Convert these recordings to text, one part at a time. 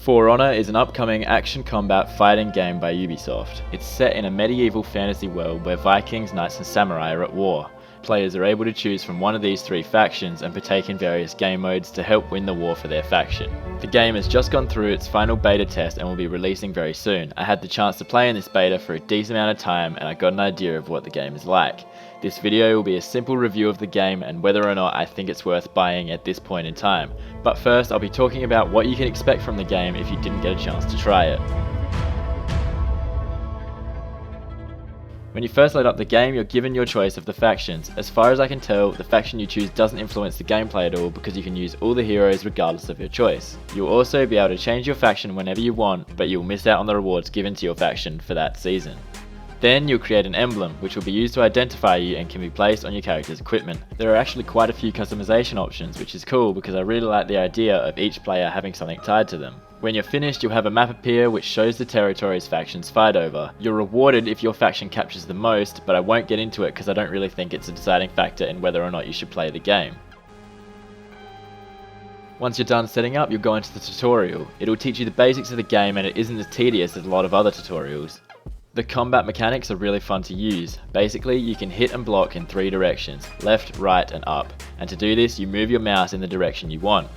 For Honor is an upcoming action combat fighting game by Ubisoft. It's set in a medieval fantasy world where Vikings, knights and samurai are at war. Players are able to choose from one of these three factions and partake in various game modes to help win the war for their faction. The game has just gone through its final beta test and will be releasing very soon. I had the chance to play in this beta for a decent amount of time and I got an idea of what the game is like. This video will be a simple review of the game and whether or not I think it's worth buying at this point in time. But first I'll be talking about what you can expect from the game if you didn't get a chance to try it. When you first load up the game, you're given your choice of the factions. As far as I can tell, the faction you choose doesn't influence the gameplay at all because you can use all the heroes regardless of your choice. You'll also be able to change your faction whenever you want, but you'll miss out on the rewards given to your faction for that season. Then you'll create an emblem, which will be used to identify you and can be placed on your character's equipment. There are actually quite a few customization options, which is cool because I really like the idea of each player having something tied to them. When you're finished, you'll have a map appear which shows the territories factions fight over. You're rewarded if your faction captures the most, but I won't get into it because I don't really think it's a deciding factor in whether or not you should play the game. Once you're done setting up, you'll go into the tutorial. It'll teach you the basics of the game and it isn't as tedious as a lot of other tutorials. The combat mechanics are really fun to use. Basically, you can hit and block in three directions, left, right and up. And to do this, you move your mouse in the direction you want.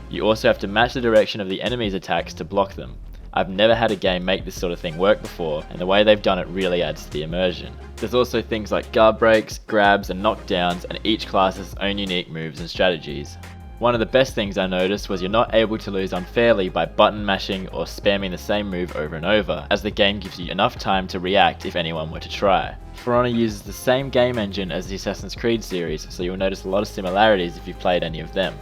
You also have to match the direction of the enemy's attacks to block them. I've never had a game make this sort of thing work before, and the way they've done it really adds to the immersion. There's also things like guard breaks, grabs and knockdowns, and each class has its own unique moves and strategies. One of the best things I noticed was you're not able to lose unfairly by button mashing or spamming the same move over and over, as the game gives you enough time to react if anyone were to try. For Honor uses the same game engine as the Assassin's Creed series, so you'll notice a lot of similarities if you've played any of them.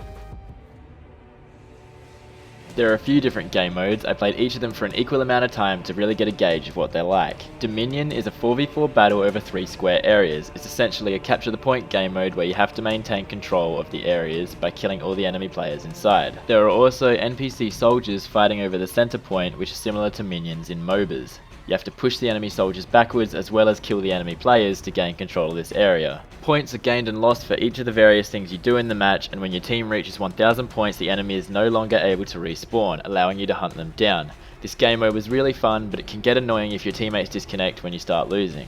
There are a few different game modes. I played each of them for an equal amount of time to really get a gauge of what they're like. Dominion is a 4v4 battle over 3 square areas. It's essentially a capture the point game mode where you have to maintain control of the areas by killing all the enemy players inside. There are also NPC soldiers fighting over the center point, which is similar to minions in MOBAs. You have to push the enemy soldiers backwards as well as kill the enemy players to gain control of this area. Points are gained and lost for each of the various things you do in the match, and when your team reaches 1000 points the enemy is no longer able to respawn, allowing you to hunt them down. This game mode was really fun, but it can get annoying if your teammates disconnect when you start losing.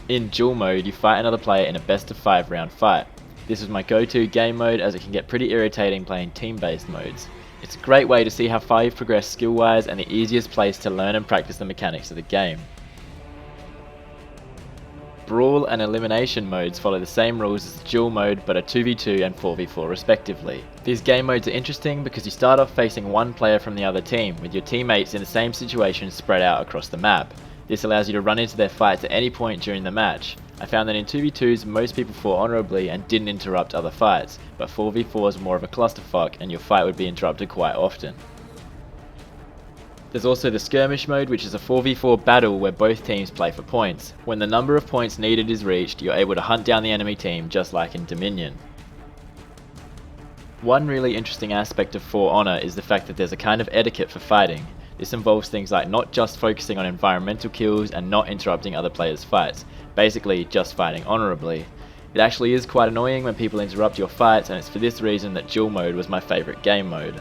In duel mode, you fight another player in a best of 5 round fight. This was my go-to game mode as it can get pretty irritating playing team-based modes. It's a great way to see how far you've progressed skill-wise and the easiest place to learn and practice the mechanics of the game. Brawl and elimination modes follow the same rules as the duel mode but are 2v2 and 4v4 respectively. These game modes are interesting because you start off facing one player from the other team, with your teammates in the same situation spread out across the map. This allows you to run into their fights at any point during the match. I found that in 2v2s most people fought honourably and didn't interrupt other fights, but 4v4s were more of a clusterfuck and your fight would be interrupted quite often. There's also the skirmish mode, which is a 4v4 battle where both teams play for points. When the number of points needed is reached, you're able to hunt down the enemy team just like in Dominion. One really interesting aspect of For Honor is the fact that there's a kind of etiquette for fighting. This involves things like not just focusing on environmental kills and not interrupting other players' fights, basically just fighting honourably. It actually is quite annoying when people interrupt your fights, and it's for this reason that duel mode was my favourite game mode.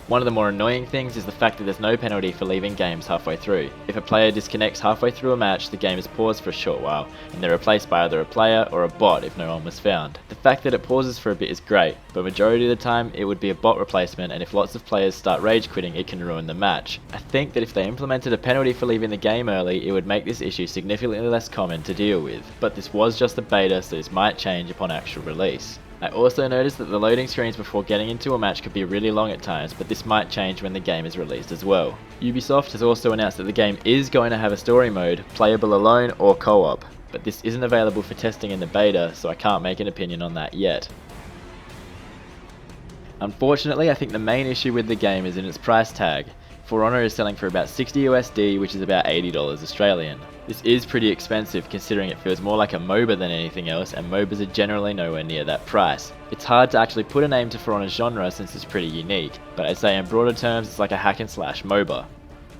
One of the more annoying things is the fact that there's no penalty for leaving games halfway through. If a player disconnects halfway through a match, the game is paused for a short while, and they're replaced by either a player or a bot if no one was found. The fact that it pauses for a bit is great, but majority of the time it would be a bot replacement, and if lots of players start rage quitting it can ruin the match. I think that if they implemented a penalty for leaving the game early, it would make this issue significantly less common to deal with, but this was just a beta so this might change upon actual release. I also noticed that the loading screens before getting into a match could be really long at times, but this might change when the game is released as well. Ubisoft has also announced that the game is going to have a story mode, playable alone or co-op, but this isn't available for testing in the beta, so I can't make an opinion on that yet. Unfortunately, I think the main issue with the game is in its price tag. For Honor is selling for about 60 USD, which is about $80 Australian. This is pretty expensive considering it feels more like a MOBA than anything else, and MOBAs are generally nowhere near that price. It's hard to actually put a name to For Honor's genre since it's pretty unique, but I'd say in broader terms it's like a hack and slash MOBA.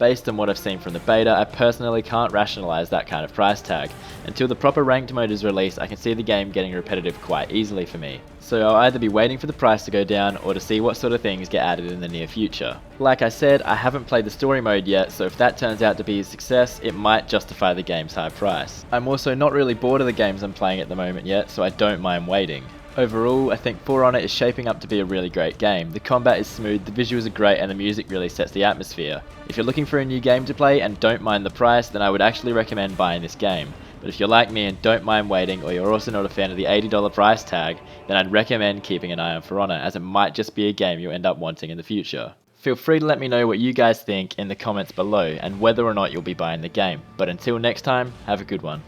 Based on what I've seen from the beta, I personally can't rationalize that kind of price tag. Until the proper ranked mode is released, I can see the game getting repetitive quite easily for me. So I'll either be waiting for the price to go down or to see what sort of things get added in the near future. Like I said, I haven't played the story mode yet, so if that turns out to be a success, it might justify the game's high price. I'm also not really bored of the games I'm playing at the moment yet, so I don't mind waiting. Overall, I think For Honor is shaping up to be a really great game. The combat is smooth, the visuals are great, and the music really sets the atmosphere. If you're looking for a new game to play and don't mind the price, then I would actually recommend buying this game. But if you're like me and don't mind waiting, or you're also not a fan of the $80 price tag, then I'd recommend keeping an eye on For Honor, as it might just be a game you'll end up wanting in the future. Feel free to let me know what you guys think in the comments below, and whether or not you'll be buying the game. But until next time, have a good one.